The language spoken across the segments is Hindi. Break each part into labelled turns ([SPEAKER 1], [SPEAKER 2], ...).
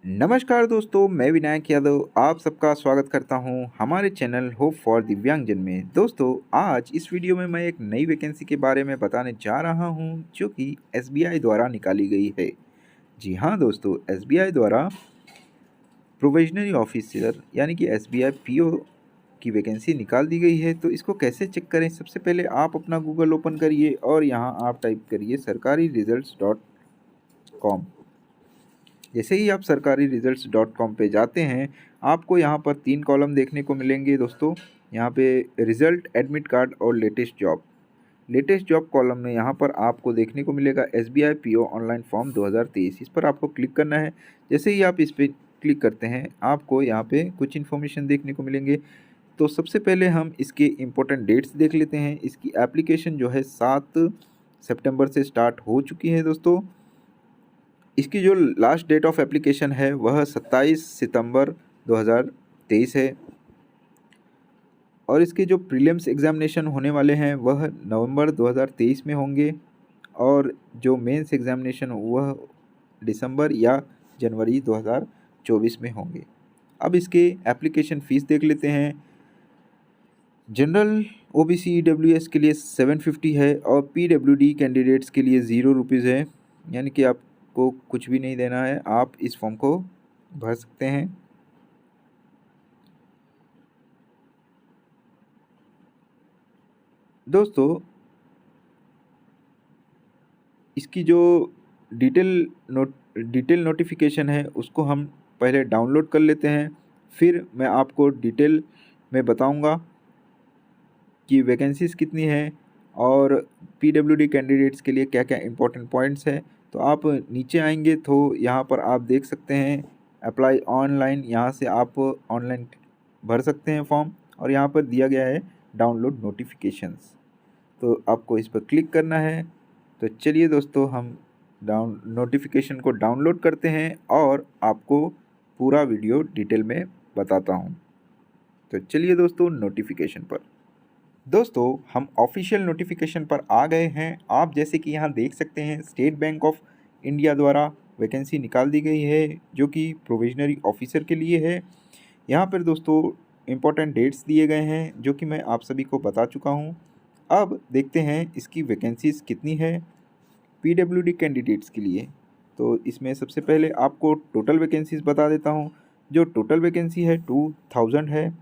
[SPEAKER 1] नमस्कार दोस्तों, मैं विनायक यादव आप सबका स्वागत करता हूं हमारे चैनल होप फॉर दिव्यांगजन में। दोस्तों, आज इस वीडियो में मैं एक नई वैकेंसी के बारे में बताने जा रहा हूं जो कि एसबीआई द्वारा निकाली गई है। जी हाँ दोस्तों, एसबीआई द्वारा प्रोविजनरी ऑफिसर यानी कि एसबीआई पीओ की वैकेंसी निकाल दी गई है। तो इसको कैसे चेक करें? सबसे पहले आप अपना गूगल ओपन करिए और यहाँ आप टाइप करिए sarkari-results.com। जैसे ही आप sarkari-results.com पे जाते हैं, आपको यहाँ पर 3 कॉलम देखने को मिलेंगे दोस्तों। यहाँ पे रिजल्ट, एडमिट कार्ड और latest job. Latest job column में यहाँ पर आपको देखने को मिलेगा एसबीआई पीओ ऑनलाइन फॉर्म 2023। इस पर आपको क्लिक करना है। जैसे ही आप इस पर क्लिक करते हैं, आपको यहाँ पे कुछ इन्फॉर्मेशन देखने को मिलेंगे। तो सबसे पहले हम इसके इम्पोर्टेंट डेट्स देख लेते हैं। इसकी एप्लीकेशन जो है 7 सितंबर से स्टार्ट हो चुकी है दोस्तों। इसकी जो लास्ट डेट ऑफ एप्लीकेशन है वह 27 सितंबर 2023 है और इसके जो प्रीलिम्स एग्ज़ामिनेशन होने वाले हैं वह नवंबर 2023 में होंगे और जो मेंस एग्ज़ामिनेशन वह दिसंबर या जनवरी 2024 में होंगे। अब इसके एप्लीकेशन फ़ीस देख लेते हैं। जनरल ओबीसी ईडब्ल्यूएस के लिए 750 है और पीडब्ल्यूडी कैंडिडेट्स के लिए 0 रुपीज़ है, यानी कि आपको कुछ भी नहीं देना है, आप इस फॉर्म को भर सकते हैं। दोस्तों, इसकी जो डिटेल नोटिफिकेशन है उसको हम पहले डाउनलोड कर लेते हैं, फिर मैं आपको डिटेल में बताऊंगा कि वैकेंसीज़ कितनी हैं और पीडब्ल्यूडी कैंडिडेट्स के लिए क्या क्या इंपॉर्टेंट पॉइंट्स हैं। तो आप नीचे आएंगे तो यहाँ पर आप देख सकते हैं अप्लाई ऑनलाइन, यहाँ से आप ऑनलाइन भर सकते हैं फॉर्म और यहाँ पर दिया गया है डाउनलोड नोटिफिकेशंस। तो आपको इस पर क्लिक करना है। तो चलिए दोस्तों, हम नोटिफिकेशन को डाउनलोड करते हैं और आपको पूरा वीडियो डिटेल में बताता हूँ। तो चलिए दोस्तों, नोटिफिकेशन पर। दोस्तों, हम ऑफिशियल नोटिफिकेशन पर आ गए हैं। आप जैसे कि यहाँ देख सकते हैं स्टेट बैंक ऑफ इंडिया द्वारा वैकेंसी निकाल दी गई है जो कि प्रोविजनरी ऑफिसर के लिए है। यहाँ पर दोस्तों इम्पोर्टेंट डेट्स दिए गए हैं जो कि मैं आप सभी को बता चुका हूँ। अब देखते हैं इसकी वैकेंसीज़ कितनी है पीडब्ल्यूडी कैंडिडेट्स के लिए। तो इसमें सबसे पहले आपको टोटल वैकेंसीज़ बता देता हूँ। जो टोटल वैकेंसी है 2000 है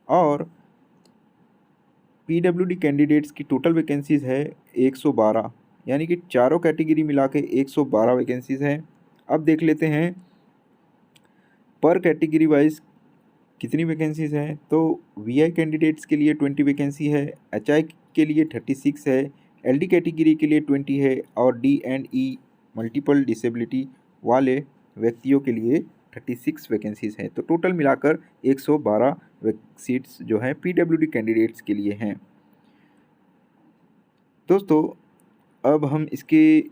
[SPEAKER 1] और पीडब्ल्यूडी कैंडिडेट्स की टोटल वैकेंसीज़ है 112, यानी कि चारों कैटेगरी मिला के 112 वैकेंसीज़ हैं। अब देख लेते हैं पर कैटेगरी वाइज कितनी वैकेंसीज़ हैं। तो वीआई कैंडिडेट्स के लिए 20 वैकेंसी है, एचआई के लिए 36 है, एलडी कैटेगरी के लिए 20 है और D and E multiple disability वाले व्यक्तियों के लिए 36 वैकेंसीज़ हैं। तो टोटल मिलाकर 112 सीट्स जो हैं पीडब्ल्यूडी कैंडिडेट्स के लिए हैं। दोस्तों, अब हम इसके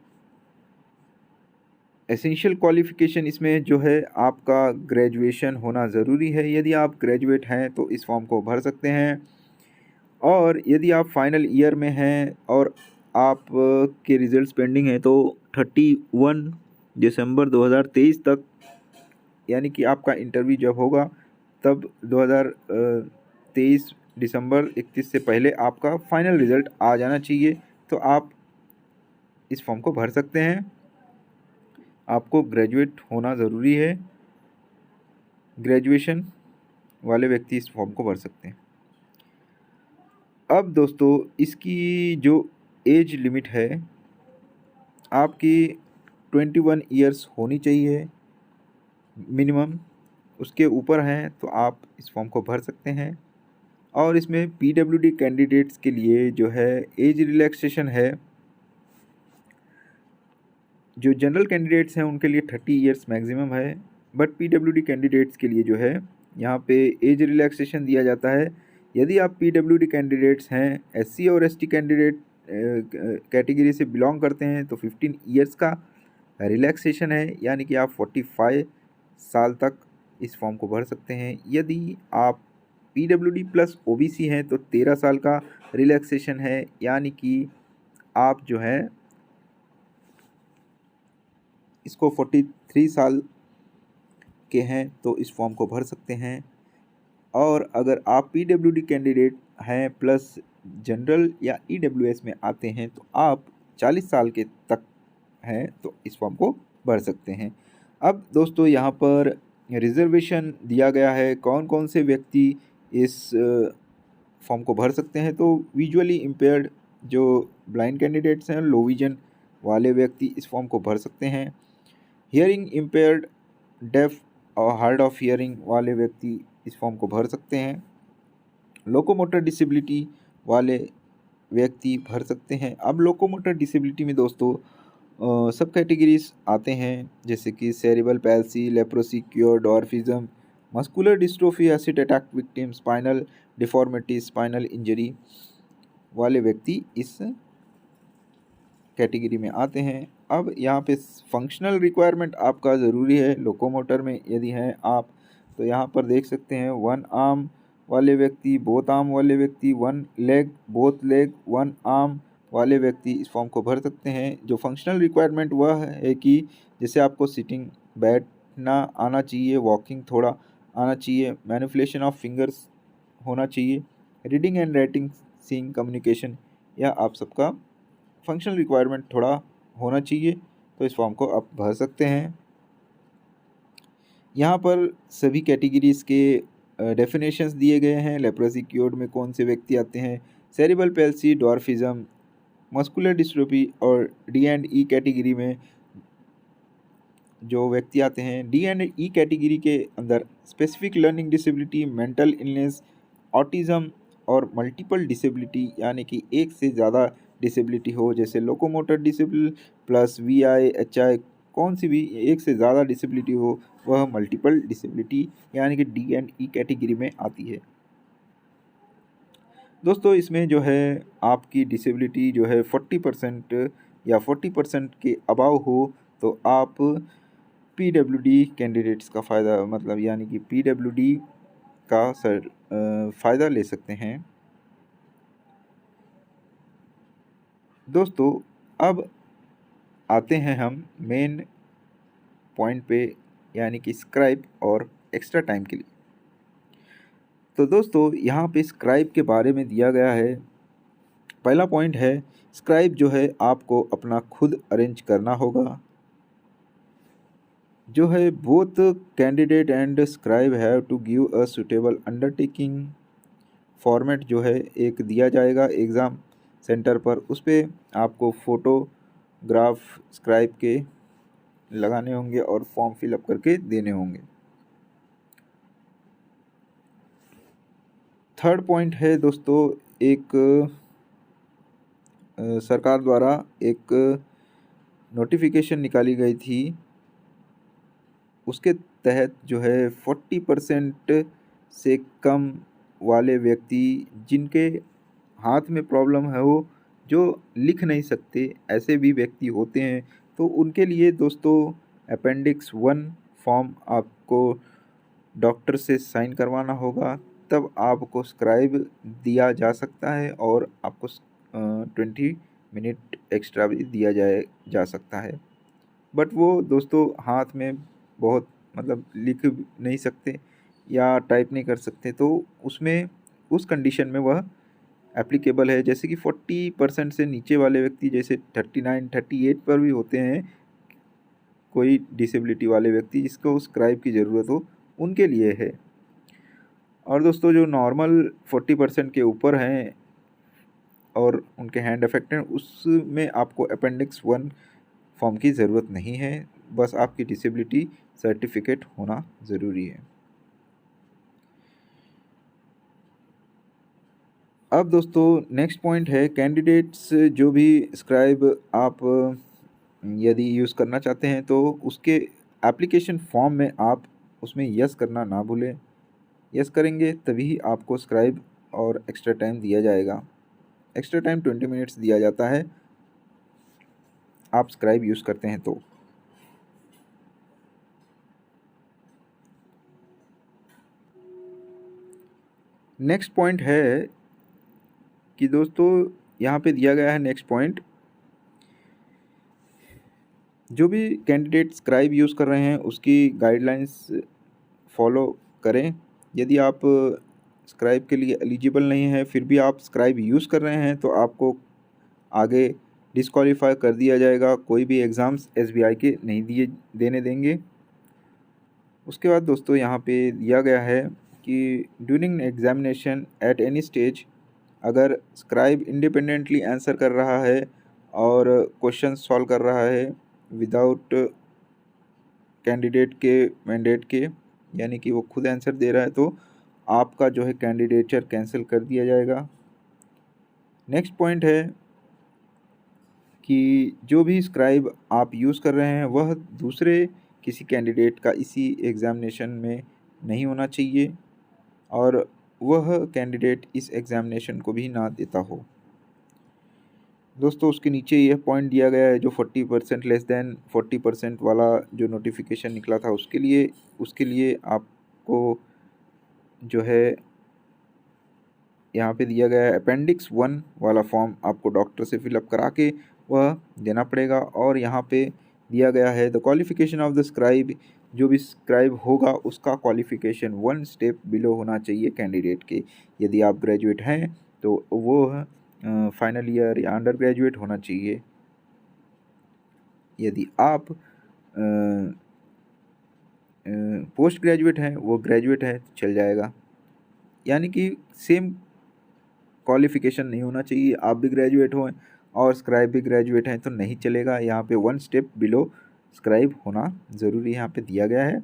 [SPEAKER 1] एसेंशियल क्वालिफ़िकेशन इसमें जो है आपका ग्रेजुएशन होना ज़रूरी है। यदि आप ग्रेजुएट हैं तो इस फॉर्म को भर सकते हैं और यदि आप फाइनल ईयर में हैं और आप के रिज़ल्ट्स पेंडिंग हैं तो 31 दिसंबर 2023 तक, यानी कि आपका इंटरव्यू जब होगा तब 2023 दिसंबर 31 से पहले आपका फाइनल रिज़ल्ट आ जाना चाहिए। तो आप इस फॉर्म को भर सकते हैं। आपको ग्रेजुएट होना ज़रूरी है। ग्रेजुएशन वाले व्यक्ति इस फॉर्म को भर सकते हैं। अब दोस्तों, इसकी जो एज लिमिट है आपकी 21 ईयर्स होनी चाहिए मिनिमम। उसके ऊपर हैं तो आप इस फॉर्म को भर सकते हैं। और इसमें पीडब्ल्यूडी कैंडिडेट्स के लिए जो है एज रिलैक्सेशन है। जो जनरल कैंडिडेट्स हैं उनके लिए 30 ईयर्स मैक्सिमम है, बट पीडब्ल्यूडी कैंडिडेट्स के लिए जो है यहाँ पे एज रिलैक्सेशन दिया जाता है। यदि आप पीडब्ल्यूडी कैंडिडेट्स हैं, एससी और एसटी कैंडिडेट कैटेगरी से बिलोंग करते हैं तो 15 ईयर्स का रिलैक्सेशन है, यानी कि आप 45 साल तक इस फॉर्म को भर सकते हैं। यदि आप पीडब्ल्यूडी प्लस ओबीसी हैं तो 13 साल का रिलैक्सेशन है, यानी कि आप जो है इसको 43 साल के हैं तो इस फॉर्म को भर सकते हैं। और अगर आप पीडब्ल्यूडी कैंडिडेट हैं प्लस जनरल या ईडब्ल्यूएस में आते हैं तो आप 40 साल के तक हैं तो इस फॉर्म को भर सकते हैं। अब दोस्तों यहाँ पर रिजर्वेशन दिया गया है, कौन कौन से व्यक्ति इस फॉर्म को भर सकते हैं। तो विजुअली इम्पेयर्ड जो ब्लाइंड कैंडिडेट्स हैं, लो विजन वाले व्यक्ति इस फॉर्म को भर सकते हैं। हियरिंग इम्पेयर्ड, डेफ और हार्ड ऑफ हियरिंग वाले व्यक्ति इस फॉर्म को भर सकते हैं। लोकोमोटर डिसेबिलिटी वाले व्यक्ति भर सकते हैं। अब लोकोमोटर डिसेबिलिटी में दोस्तों सब कैटेगरीज आते हैं, जैसे कि cerebral palsy, leprosy cure, dwarfism, muscular dystrophy, acid attack victim, spinal deformity, spinal injury वाले व्यक्ति इस कैटेगरी में आते हैं। अब यहाँ पे फंक्शनल रिक्वायरमेंट आपका ज़रूरी है। लोकोमोटर में यदि हैं आप तो यहाँ पर देख सकते हैं 1 आर्म वाले व्यक्ति, बोथ आर्म वाले व्यक्ति, 1 लेग, बोथ लेग, 1 आर्म वाले व्यक्ति इस फॉर्म को भर सकते हैं। जो फंक्शनल रिक्वायरमेंट वह है कि जैसे आपको सिटिंग बैठना आना चाहिए, वॉकिंग थोड़ा आना चाहिए, मैनिपुलेशन ऑफ फिंगर्स होना चाहिए, reading and writing, seeing, communication, या आप सबका फंक्शनल रिक्वायरमेंट थोड़ा होना चाहिए तो इस फॉर्म को आप भर सकते हैं। यहाँ पर सभी कैटेगरीज़ के डेफिनेशंस दिए गए हैं। लेप्रोसी क्योर्ड में कौन से व्यक्ति आते हैं, सेरिबल पैल्सी, डॉर्फिज्म, मस्कुलर डिस्ट्रोफी और डी एंड ई कैटेगरी में जो व्यक्ति आते हैं। डी एंड ई कैटेगरी के अंदर specific learning disability, mental illness, autism और मल्टीपल डिसेबिलिटी, यानी कि एक से ज़्यादा डिसेबिलिटी हो, जैसे locomotor disable plus VI, HI, कौन सी भी एक से ज़्यादा डिसेबिलिटी हो वह मल्टीपल डिसेबिलिटी यानी कि डी एंड ई कैटेगरी में आती है। दोस्तों इसमें जो है आपकी डिसेबिलिटी जो है 40% या 40% के अबाव हो तो आप पीडब्ल्यूडी कैंडिडेट्स का फ़ायदा मतलब यानी कि पीडब्ल्यूडी का फ़ायदा ले सकते हैं। दोस्तों अब आते हैं हम मेन पॉइंट पे, यानी कि स्क्राइब और एक्स्ट्रा टाइम के लिए। तो दोस्तों यहाँ पे स्क्राइब के बारे में दिया गया है। पहला पॉइंट है स्क्राइब जो है आपको अपना खुद अरेंज करना होगा। जो है both candidate and scribe have to give a suitable undertaking. Format जो है एक दिया जाएगा एग्ज़ाम सेंटर पर, उस पर आपको फ़ोटोग्राफ स्क्राइब के लगाने होंगे और फॉर्म फिलअप करके देने होंगे। थर्ड पॉइंट है दोस्तों एक सरकार द्वारा एक नोटिफिकेशन निकाली गई थी, उसके तहत जो है 40% से कम वाले व्यक्ति जिनके हाथ में प्रॉब्लम है, वो जो लिख नहीं सकते ऐसे भी व्यक्ति होते हैं, तो उनके लिए दोस्तों अपेंडिक्स 1 फॉर्म आपको डॉक्टर से साइन करवाना होगा, तब आपको स्क्राइब दिया जा सकता है और आपको 20 मिनट एक्स्ट्रा भी दिया जा सकता है। बट वो दोस्तों हाथ में बहुत मतलब लिख नहीं सकते या टाइप नहीं कर सकते, तो उसमें उस कंडीशन में वह एप्लीकेबल है। जैसे कि 40% से नीचे वाले व्यक्ति, जैसे 39, 38 पर भी होते हैं कोई डिसेबिलिटी वाले व्यक्ति जिसको स्क्राइब की ज़रूरत हो, उनके लिए है। और दोस्तों जो नॉर्मल 40% के ऊपर हैं और उनके हैंड अफेक्ट हैं, उसमें आपको अपेंडिक्स 1 फॉर्म की ज़रूरत नहीं है, बस आपकी डिसेबिलिटी सर्टिफिकेट होना ज़रूरी है। अब दोस्तों नेक्स्ट पॉइंट है कैंडिडेट्स जो भी स्क्राइब आप यदि यूज़ करना चाहते हैं तो उसके एप्लीकेशन फॉर्म में आप उसमें यस करना ना भूलें। यस करेंगे तभी आपको स्क्राइब और एक्स्ट्रा टाइम दिया जाएगा। एक्स्ट्रा टाइम 20 मिनट्स दिया जाता है आप स्क्राइब यूज़ करते हैं तो। नेक्स्ट पॉइंट है कि दोस्तों यहाँ पे दिया गया है नेक्स्ट पॉइंट, जो भी कैंडिडेट स्क्राइब यूज़ कर रहे हैं उसकी गाइडलाइंस फॉलो करें। यदि आप स्क्राइब के लिए एलिजिबल नहीं हैं फिर भी आप स्क्राइब यूज़ कर रहे हैं तो आपको आगे डिस्क्वालीफाई कर दिया जाएगा, कोई भी एग्ज़ाम्स एसबीआई के नहीं देने देंगे। उसके बाद दोस्तों यहाँ पे दिया गया है कि during examination at any stage अगर स्क्राइब इंडिपेंडेंटली आंसर कर रहा है और क्वेश्चन सॉल्व कर रहा है विदाउट कैंडिडेट के मैंडेट के, यानी कि वो खुद आंसर दे रहा है, तो आपका जो है कैंडिडेचर कैंसिल कर दिया जाएगा। नेक्स्ट पॉइंट है कि जो भी स्क्राइब आप यूज़ कर रहे हैं वह दूसरे किसी कैंडिडेट का इसी एग्ज़ामिनेशन में नहीं होना चाहिए और वह कैंडिडेट इस एग्ज़ामिनेशन को भी ना देता हो। दोस्तों उसके नीचे यह पॉइंट दिया गया है जो 40% लेस दैन 40% वाला जो नोटिफिकेशन निकला था उसके लिए आपको जो है यहाँ पे दिया गया है अपेंडिक्स 1 वाला फॉर्म आपको डॉक्टर से फिलअप करा के वह देना पड़ेगा। और यहाँ पे दिया गया है the qualification of the scribe, जो भी स्क्राइब होगा उसका क्वालिफिकेशन 1 स्टेप बिलो होना चाहिए कैंडिडेट के। यदि आप ग्रेजुएट हैं तो वो फाइनल ईयर या अंडर ग्रेजुएट होना चाहिए। यदि आप पोस्ट ग्रेजुएट हैं, वो ग्रेजुएट है तो चल जाएगा, यानी कि सेम क्वालिफिकेशन नहीं होना चाहिए। आप भी ग्रेजुएट हो और स्क्राइब भी ग्रेजुएट हैं तो नहीं चलेगा, यहाँ पे 1 स्टेप बिलो स्क्राइब होना ज़रूरी यहाँ पे दिया गया है।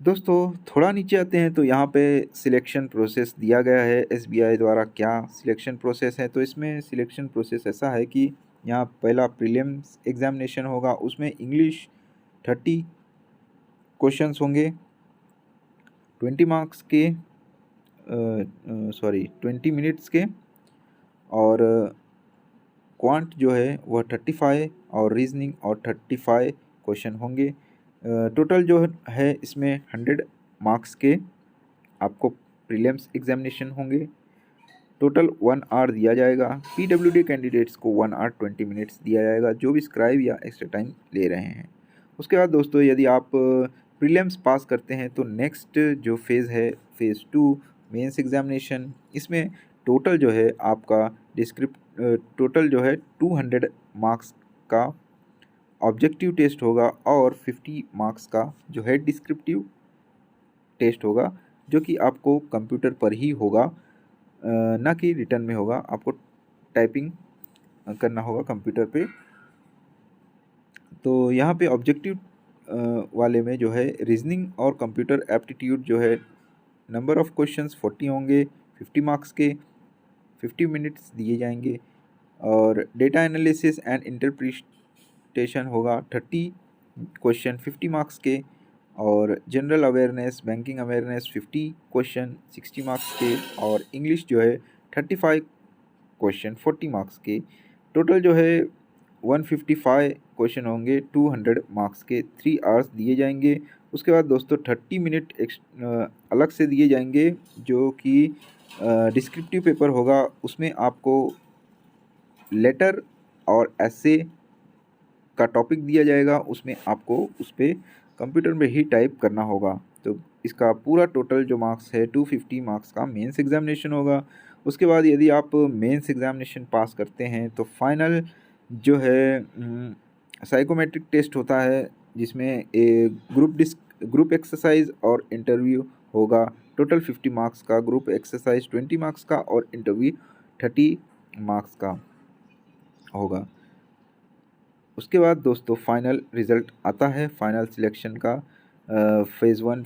[SPEAKER 1] दोस्तों थोड़ा नीचे आते हैं तो यहाँ पे सिलेक्शन प्रोसेस दिया गया है एसबीआई द्वारा, क्या सिलेक्शन प्रोसेस है। तो इसमें सिलेक्शन प्रोसेस ऐसा है कि यहाँ पहला प्रीलिम्स एग्जामिनेशन होगा, उसमें इंग्लिश 30 क्वेश्चंस होंगे 20 मार्क्स के 20 मिनट्स के, और क्वांट जो है वह 35 और रीजनिंग और 35 क्वेश्चन होंगे। टोटल जो है इसमें 100 मार्क्स के आपको प्रीलिम्स एग्जामिनेशन होंगे। टोटल 1 आवर दिया जाएगा। पीडब्ल्यूडी कैंडिडेट्स को 1 आवर 20 मिनट्स दिया जाएगा जो भी स्क्राइब या एक्स्ट्रा टाइम ले रहे हैं। उसके बाद दोस्तों यदि आप प्रीलिम्स पास करते हैं तो नेक्स्ट जो फेज़ है फेज़ 2 मेंस एग्जामिनेशन, इसमें टोटल जो है आपका टोटल जो है 200 मार्क्स का ऑब्जेक्टिव टेस्ट होगा और 50 मार्क्स का जो है डिस्क्रिप्टिव टेस्ट होगा, जो कि आपको कंप्यूटर पर ही होगा, ना कि रिटर्न में होगा। आपको टाइपिंग करना होगा कंप्यूटर पे। तो यहाँ पे ऑब्जेक्टिव वाले में जो है रीजनिंग और कंप्यूटर एप्टीट्यूड जो है नंबर ऑफ क्वेश्चंस 40 होंगे 50 मार्क्स के, 50 मिनट्स दिए जाएंगे। और डेटा एनालिसिस एंड इंटरप्रिटेशन होगा 30 क्वेश्चन 50 मार्क्स के, और general awareness banking awareness 50 question 60 marks के, और इंग्लिश जो है 35 क्वेश्चन 40 मार्क्स के। टोटल जो है 155 क्वेश्चन होंगे 200 मार्क्स के, 3 आवर्स दिए जाएंगे। उसके बाद दोस्तों 30 मिनट अलग से दिए जाएंगे जो कि डिस्क्रिप्टिव पेपर होगा, उसमें आपको लेटर और ऐसे का टॉपिक दिया जाएगा, उसमें आपको उस पर कंप्यूटर में ही टाइप करना होगा। तो इसका पूरा टोटल जो मार्क्स है 250 मार्क्स का मेंस एग्जामिनेशन होगा। उसके बाद यदि आप मेंस एग्जामिनेशन पास करते हैं तो फाइनल जो है साइकोमेट्रिक टेस्ट होता है, जिसमें ग्रुप एक्सरसाइज और इंटरव्यू होगा। टोटल 50 मार्क्स का, ग्रुप एक्सरसाइज 20 मार्क्स का और इंटरव्यू 30 मार्क्स का होगा। उसके बाद दोस्तों फाइनल रिज़ल्ट आता है फाइनल सिलेक्शन का। फेज़ 1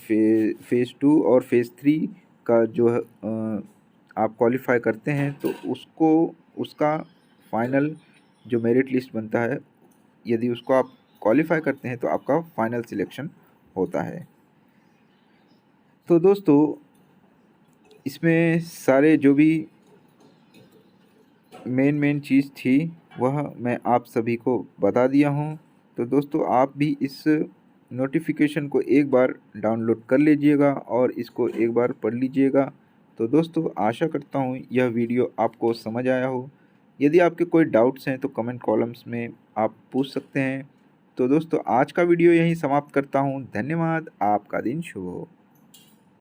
[SPEAKER 1] फेज़ 2 और फेज़ 3 का जो आप क्वालिफाई करते हैं तो उसका फाइनल जो मेरिट लिस्ट बनता है, यदि उसको आप क्वालिफाई करते हैं तो आपका फाइनल सिलेक्शन होता है। तो दोस्तों इसमें सारे जो भी मेन चीज़ थी वह मैं आप सभी को बता दिया हूँ। तो दोस्तों आप भी इस नोटिफिकेशन को एक बार डाउनलोड कर लीजिएगा और इसको एक बार पढ़ लीजिएगा। तो दोस्तों आशा करता हूँ यह वीडियो आपको समझ आया हो। यदि आपके कोई डाउट्स हैं तो कमेंट कॉलम्स में आप पूछ सकते हैं। तो दोस्तों आज का वीडियो यहीं समाप्त करता हूँ। धन्यवाद। आपका दिन शुभ हो।